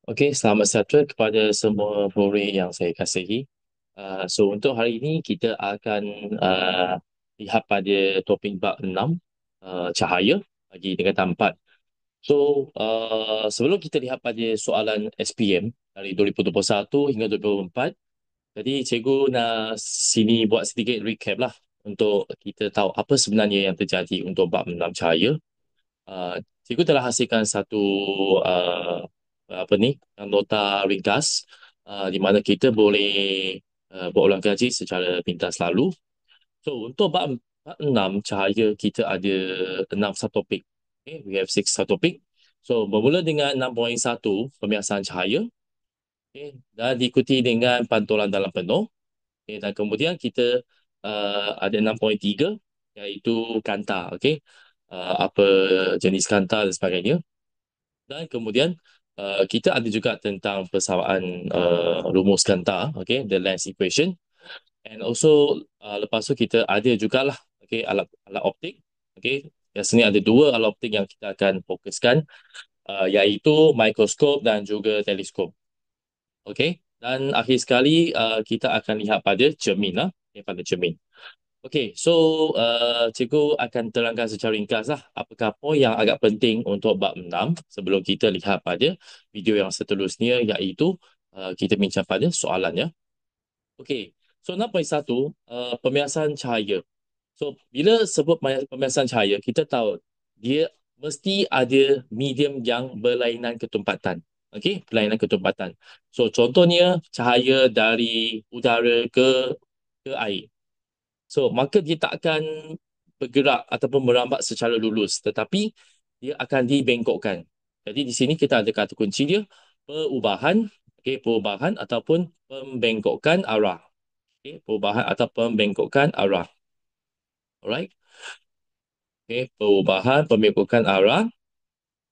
Okey, selamat sejahtera kepada semua murid yang saya kasihi. So untuk hari ini kita akan uh, lihat pada topik bab 6, cahaya bagi tingkatan 4. So sebelum kita lihat pada soalan SPM dari 2021 hingga 2024, jadi cikgu nak sini buat sedikit recap lah untuk kita tahu apa sebenarnya yang terjadi untuk bab 6 cahaya. uh, Cikgu telah hasilkan satu uh, apa ni nota ringkas di mana kita boleh berulang kaji secara pintas lalu. So untuk bab 6 cahaya kita ada 6 subtopik. Okay, we have 6 subtopik. So bermula dengan 6.1 pemiasan cahaya, okay, dan diikuti dengan pantulan dalam penuh. Okay, dan kemudian kita ada 6.3 iaitu kanta, okay. Apa jenis kanta dan sebagainya. Dan kemudian kita ada juga tentang persamaan rumus kanta, okay, the lens equation. And also lepas tu kita ada jugalah, okay, alat alat optik, okay. Biasanya ada dua alat optik yang kita akan fokuskan, iaitu mikroskop dan juga teleskop, okay. Dan akhir sekali kita akan lihat pada cermin lah, okay, pada cermin. Okey, so cikgu akan terangkan secara ringkas lah apakah poin yang agak penting untuk bab 6 sebelum kita lihat pada video yang seterusnya, iaitu kita bincang pada soalan ya. Okey, so 6.1, pemiasan cahaya. So bila sebut pemiasan cahaya, kita tahu dia mesti ada medium yang berlainan ketumpatan. Okey, berlainan ketumpatan. So contohnya cahaya dari udara ke air. So, maka dia tak akan bergerak ataupun merambat secara lurus, tetapi dia akan dibengkokkan. Jadi di sini kita ada kata kunci dia, perubahan, okay, perubahan ataupun pembengkokan arah. Okay, perubahan atau pembengkokan arah. Alright. Okay, perubahan pembengkokan arah,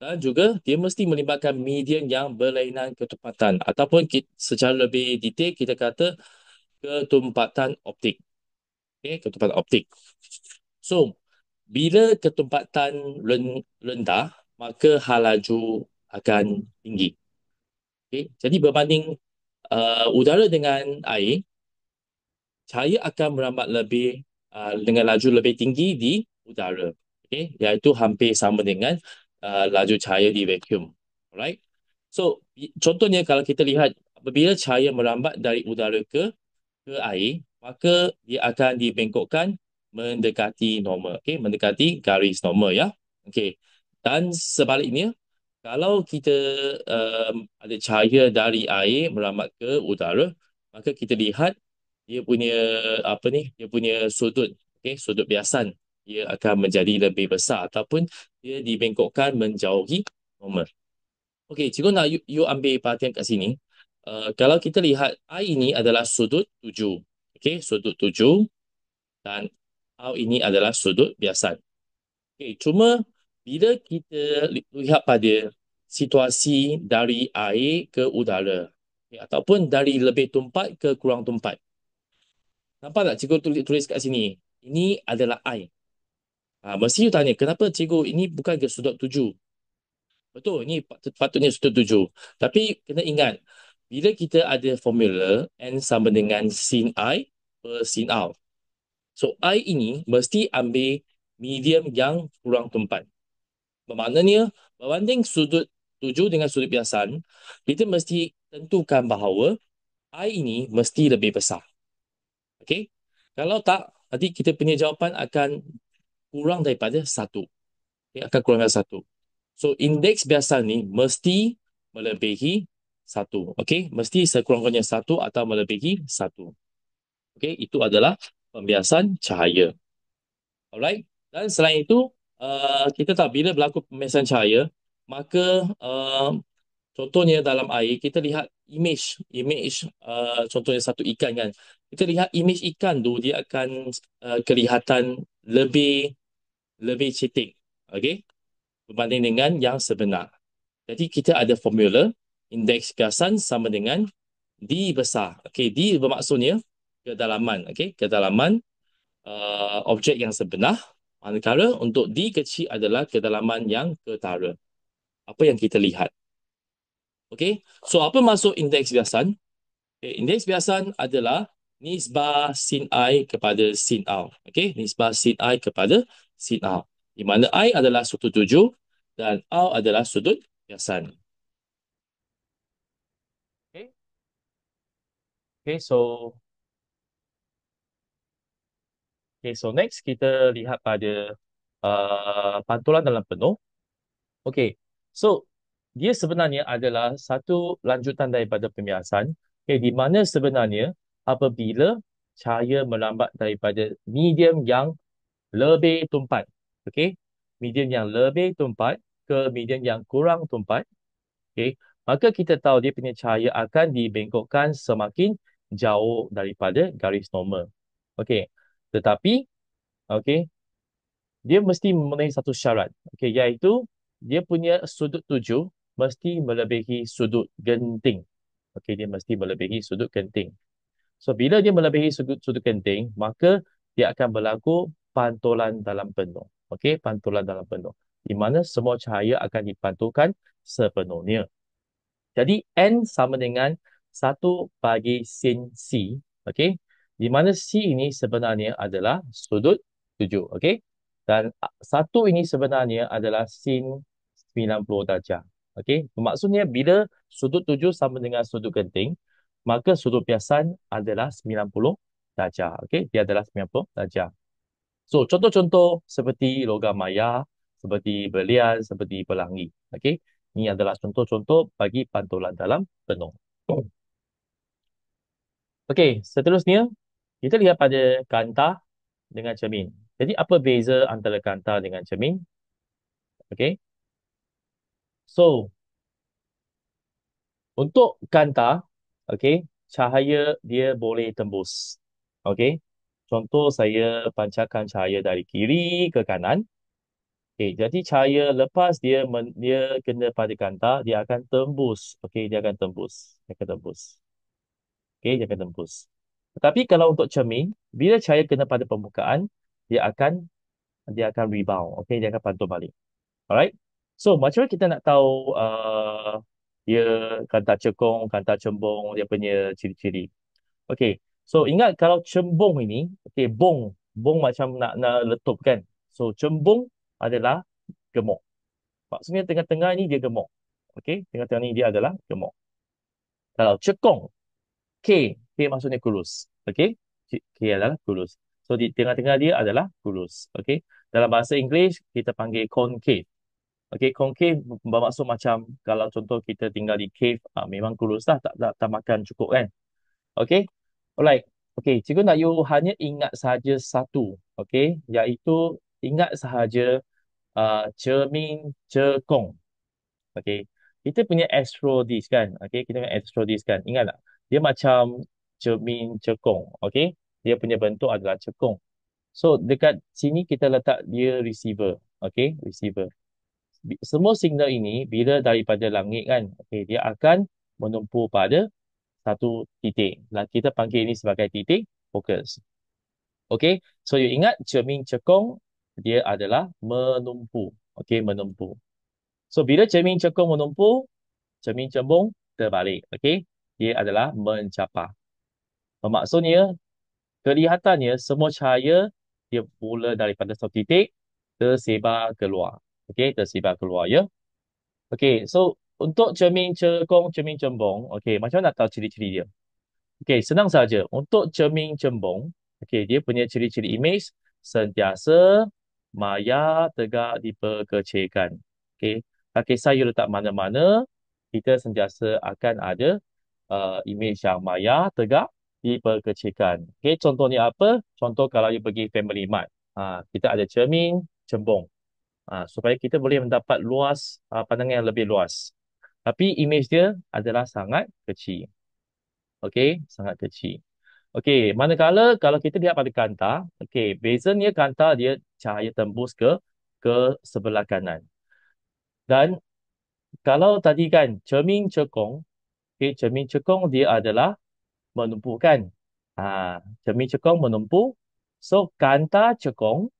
dan juga dia mesti melibatkan medium yang berlainan ketumpatan ataupun secara lebih detail kita kata ketumpatan optik. Okay, ketumpatan optik. So, bila ketumpatan rendah, maka hal laju akan tinggi. Okay? Jadi berbanding udara dengan air, cahaya akan merambat lebih dengan laju lebih tinggi di udara. Okay? Iaitu hampir sama dengan laju cahaya di vacuum. Alright? So, contohnya kalau kita lihat apabila cahaya merambat dari udara ke air, maka dia akan dibengkokkan mendekati normal. Okey, mendekati garis normal ya. Okey. Dan sebaliknya, kalau kita ada cahaya dari air merambat ke udara, maka kita lihat dia punya apa ni? Dia punya sudut, okey, sudut biasan dia akan menjadi lebih besar ataupun dia dibengkokkan menjauhi normal. Okey, cikgu nak you ambil perhatian kat sini. Kalau kita lihat I ini adalah sudut 7. Okey, sudut 7, dan R ini adalah sudut biasan. Okey, cuma bila kita lihat pada situasi dari air ke udara, okay, ataupun dari lebih tumpat ke kurang tumpat. Nampak tak cikgu tulis kat sini? Ini adalah I. Mesti you tanya, kenapa cikgu ini bukan ke sudut 7? Betul, ini patutnya sudut 7. Tapi kena ingat, bila kita ada formula N sama dengan sin I per sin R. So, I ini mesti ambil medium yang kurang tumpat. Bermaknanya, berbanding sudut 7 dengan sudut biasan, kita mesti tentukan bahawa I ini mesti lebih besar. Okey? Kalau tak, nanti kita punya jawapan akan kurang daripada 1. Okay? Akan kurang daripada 1. So, indeks biasa ni mesti melebihi 1. Okey? Mesti sekurang-kurangnya 1 atau melebihi 1. Okey? Itu adalah pembiasan cahaya. Alright? Dan selain itu, kita tahu bila berlaku pembiasan cahaya, maka contohnya dalam air, kita lihat image contohnya satu ikan kan. Kita lihat image ikan tu, dia akan kelihatan lebih lebih cetek. Okey? Berbanding dengan yang sebenar. Jadi kita ada formula indeks biasan sama dengan D besar. Okey, D bermaksudnya kedalaman. Okey, kedalaman objek yang sebenar. Manakala untuk D kecil adalah kedalaman yang ketara. Apa yang kita lihat. Okey. So apa maksud indeks biasan? Okay, indeks biasan adalah nisbah sin I kepada sin R. Okey, nisbah sin I kepada sin R. Di mana I adalah sudut tuju dan R adalah sudut biasan. Okay. Okay, so next kita lihat pada pantulan dalam penuh. Okay, so dia sebenarnya adalah satu lanjutan daripada pembiasan, okay, di mana sebenarnya apabila cahaya melambat daripada medium yang lebih tumpat, okay, medium yang lebih tumpat ke medium yang kurang tumpat, okay, maka kita tahu dia punya cahaya akan dibengkokkan semakin jauh daripada garis normal. Okay, tetapi okay, dia mesti memenuhi satu syarat, okay, iaitu dia punya sudut tuju mesti melebihi sudut genting. Okay, dia mesti melebihi sudut genting. So, bila dia melebihi sudut genting, maka dia akan berlaku pantulan dalam penuh. Okay, pantulan dalam penuh. Di mana semua cahaya akan dipantulkan sepenuhnya. Jadi, N sama dengan 1/sin C. Okay, di mana C ini sebenarnya adalah sudut tuju. Okay, dan 1 ini sebenarnya adalah sin 90 darjah. Okay, maksudnya bila sudut tuju sama dengan sudut genting, maka sudut biasan adalah 90 darjah. Okay, dia adalah 90 darjah. So, contoh-contoh seperti logam maya, seperti berlian, seperti pelangi. Okay, ini adalah contoh-contoh bagi pantulan dalam penuh. Okey, seterusnya kita lihat pada kanta dengan cermin. Jadi apa beza antara kanta dengan cermin? Okey. So, untuk kanta, okey, cahaya dia boleh tembus. Okey. Contoh saya pancarkan cahaya dari kiri ke kanan. Okey, jadi cahaya lepas dia kena pada kanta, dia akan tembus. Okey, dia akan tembus. Dia akan tembus. Okey, dia akan tembus. Tetapi kalau untuk cermin, bila cahaya kena pada permukaan, dia akan rebound. Okay, dia akan pantul balik. Alright. So, macam mana kita nak tahu dia kanta cekung, kanta cembung, dia punya ciri-ciri. Okay. So, ingat kalau cembung ini, okay, bong macam nak letup kan. So, cembung adalah gemuk. Maksudnya tengah-tengah ini dia gemuk. Okay, tengah-tengah ini dia adalah gemuk. Kalau cekung, K maksudnya kurus. Okay, K adalah kurus. So, di tengah-tengah dia adalah kurus. Okay, dalam bahasa Inggeris, kita panggil concave. Okay, concave bermaksud macam kalau contoh kita tinggal di cave, memang kurus lah, tak makan cukup kan. Okay, alright. Okay, cikgu nak you hanya ingat sahaja satu. Okay, iaitu ingat sahaja cermin cekung. Okay, kita punya astrodisk kan. Okay, kita punya astrodisk kan. Ingat tak? Dia macam cermin cekung. Okay, dia punya bentuk adalah cekung. So, dekat sini kita letak dia receiver. Okay, receiver. Semua signal ini bila daripada langit kan, okay, dia akan menumpu pada satu titik. Lah kita panggil ini sebagai titik fokus. Okay, so you ingat cermin cekung dia adalah menumpu. Okay, menumpu. So bila cermin cekung menumpu, cermin cembung terbalik. Okay, dia adalah mencapar. Maksudnya kelihatannya semua cahaya dia mula daripada satu titik tersebar keluar. Okay, tersebar keluar ya. Okay, so untuk cermin cekung, cermin cembung, okay, macam mana nak tahu ciri-ciri dia? Okay, senang saja. Untuk cermin cembung, okay, dia punya ciri-ciri image sentiasa maya tegak diperkecilkan. Okay, tak kisah you letak mana-mana, kita sentiasa akan ada image yang maya tegak diperkecilkan. Okay, contohnya apa? Contoh kalau you pergi Family Mart, kita ada cermin cembung. Supaya kita boleh mendapat luas pandangan yang lebih luas. Tapi image dia adalah sangat kecil. Okey, sangat kecil. Okey, manakala kalau kita lihat pada kanta, okey, bezanya kanta dia cahaya tembus ke sebelah kanan. Dan kalau tadi kan cermin cekung, okey, cermin cekung dia adalah menumpu kan. Cermin cekung menumpu. So kanta cekung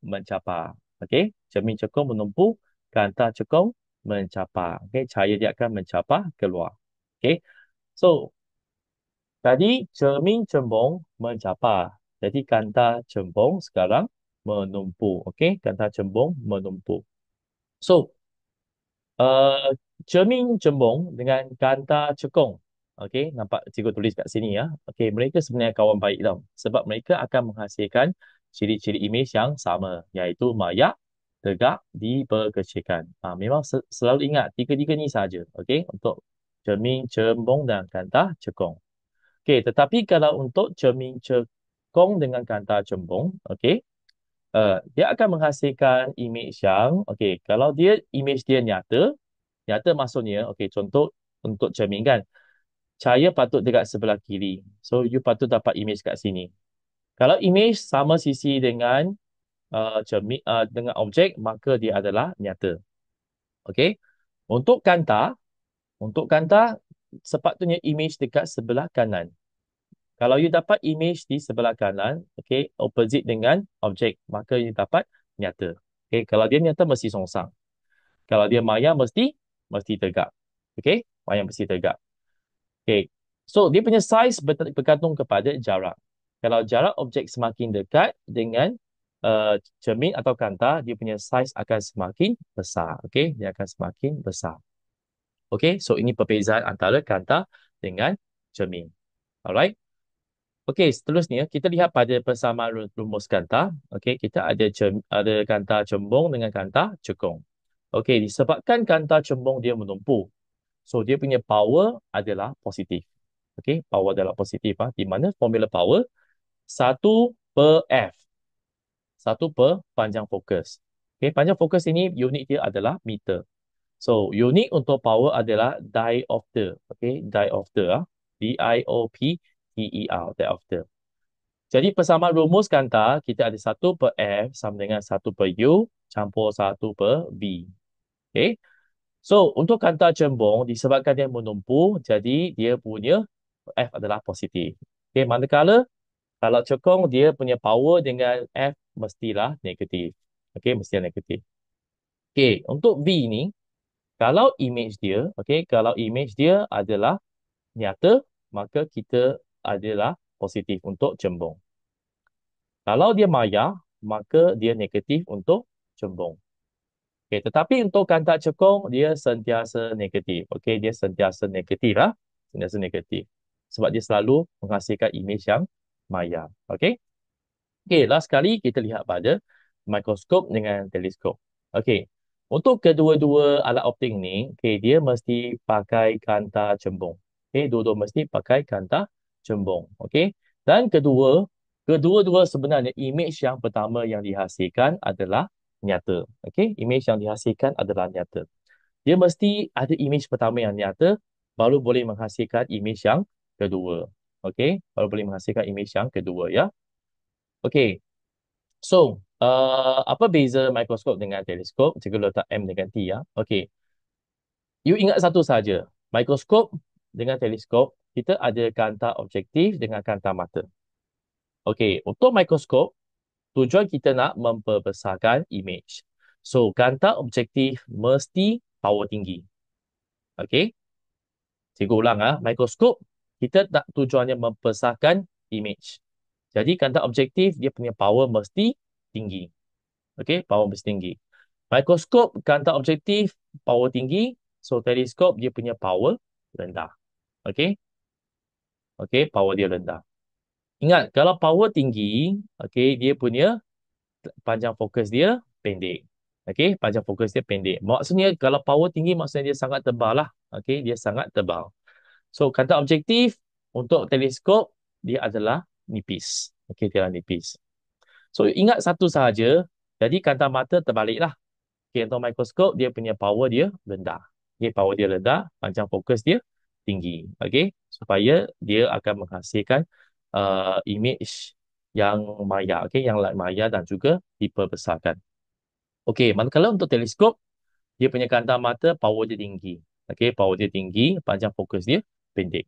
mencapar. Okey, cermin cekung menumpu, kanta cekung mencapar. Okey, cahaya dia akan mencapar keluar. Okey. So, tadi cermin cembung mencapar. Jadi kanta cembung sekarang menumpuk. Okey, kanta cembung menumpuk. So, uh, cermin cembung dengan kanta cekung. Okey, nampak cikgu tulis kat sini ya. Okey, mereka sebenarnya kawan baik tau. Sebab mereka akan menghasilkan ciri-ciri imej yang sama, iaitu mayak, tegak, diperkecilkan. Memang selalu ingat tiga-tiga ni saja. Okey, untuk cermin cembung dan kanta cekung. Okey, tetapi kalau untuk cermin cekung dengan kanta cembung, okey, dia akan menghasilkan imej yang, okey, kalau dia imej dia nyata, nyata maksudnya, okey, contoh untuk cermin kan, cahaya patut dekat sebelah kiri. So, you patut dapat imej kat sini. Kalau imej sama sisi dengan cermin dengan objek, maka dia adalah nyata. Okey. Untuk kanta sepatutnya imej dekat sebelah kanan. Kalau you dapat imej di sebelah kanan, okey, opposite dengan objek, maka you dapat nyata. Okey, kalau dia nyata mesti songsang. Kalau dia maya mesti tegak. Okey, maya mesti tegak. Okey. So, dia punya saiz bergantung kepada jarak. Kalau jarak objek semakin dekat dengan cermin atau kanta, dia punya saiz akan semakin besar. Okey, dia akan semakin besar. Okey, so ini perbezaan antara kanta dengan cermin. Alright. Okey, seterusnya kita lihat pada persamaan rumus kanta. Okey, kita ada kanta cembung dengan kanta cekung. Okey, disebabkan kanta cembung dia menumpuk. So, dia punya power adalah positif. Okey, power adalah positif. Di mana formula power 1/F. 1 per panjang fokus. Okey, panjang fokus ini unit dia adalah meter. So, unit untuk power adalah diopter. Okey, diopter. D-I-O-P-T-E-R. Diopter. Jadi persamaan rumus kanta kita ada 1/F sama dengan 1/U campur 1/V. Okey. So, untuk kanta cembung disebabkan dia menumpuk, jadi dia punya F adalah positif. Okey, manakala kalau cekung dia punya power dengan F mestilah negatif. Okey, mestilah negatif. Okey, untuk V ni kalau image dia, okey, kalau image dia adalah nyata, maka kita adalah positif untuk cembung. Kalau dia maya, maka dia negatif untuk cembung. Okay, tetapi untuk kanta cekung, dia sentiasa negatif. Okey, dia sentiasa negatif lah. Sentiasa negatif. Sebab dia selalu menghasilkan imej yang maya. Okey. Okey, last sekali kita lihat pada mikroskop dengan teleskop. Okey. Untuk kedua-dua alat optik ni, okey, dia mesti pakai kanta cembung. Okey, dua-dua mesti pakai kanta cembung. Okey. Dan kedua-dua sebenarnya imej yang pertama yang dihasilkan adalah nyata. Okey, imej yang dihasilkan adalah nyata. Dia mesti ada imej pertama yang nyata baru boleh menghasilkan imej yang kedua. Okey, baru boleh menghasilkan imej yang kedua ya. Okey. So, apa beza mikroskop dengan teleskop? Cikgu letak M dengan T ya. Okey. You ingat satu saja. Mikroskop dengan teleskop, kita ada kanta objektif dengan kanta mata. Okey, untuk mikroskop, tujuan kita nak memperbesarkan image. So, kanta objektif mesti power tinggi. Okey. Cikgu ulang mikroskop kita tak tujuannya membesarkan image. Jadi kanta objektif dia punya power mesti tinggi. Okey, power mesti tinggi. Mikroskop kanta objektif power tinggi, so teleskop dia punya power rendah. Okey. Okey, power dia rendah. Ingat, kalau power tinggi, okey, dia punya panjang fokus dia pendek. Okey, panjang fokus dia pendek. Maksudnya kalau power tinggi maksudnya dia sangat tebal lah. Okey, dia sangat tebal. So, kanta objektif untuk teleskop dia adalah nipis. Okey, dia adalah nipis. So, ingat satu sahaja. Jadi, kanta mata terbaliklah. Okey, untuk mikroskop dia punya power dia rendah. Okey, power dia rendah, panjang fokus dia tinggi. Okey, supaya dia akan menghasilkan image yang maya, okey, yang light maya dan juga diperbesarkan. Okey, manakala untuk teleskop, dia punya kanta mata power dia tinggi. Okey, power dia tinggi, panjang fokus dia pendek.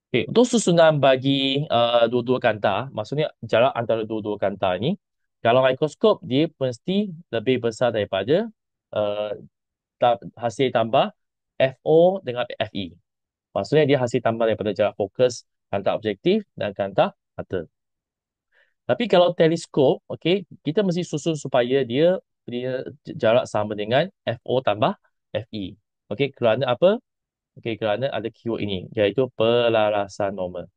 Okey, untuk susunan bagi dua-dua kanta, maksudnya jarak antara dua-dua kanta ni, kalau mikroskop dia mesti lebih besar daripada uh, hasil tambah FO dengan FE. Maksudnya dia hasil tambah daripada jarak fokus, kanta objektif dan kanta mata. Tapi kalau teleskop, okey, kita mesti susun supaya dia jarak sama dengan FO tambah FE. Okey, kerana apa? Okey, kerana ada keyword ini, iaitu pelarasan normal.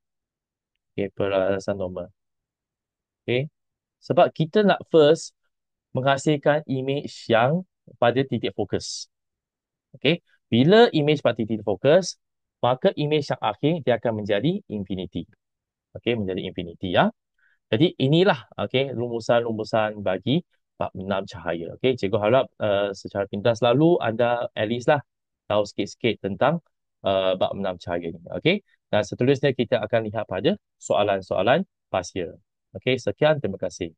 Okey, pelarasan normal. Okey. Sebab kita nak first menghasilkan image yang pada titik fokus. Okey. Bila image pada titik fokus, maka image yang akhir dia akan menjadi infinity. Okey, menjadi infinity ya. Jadi inilah okey rumusan-rumusan bagi bab 6 cahaya. Okey, cikgu harap secara pintas lalu anda at least lah tahu sikit-sikit tentang bab 6 cahaya ini. Okey. Dan seterusnya kita akan lihat pada soalan-soalan pasir. Okey, sekian, terima kasih.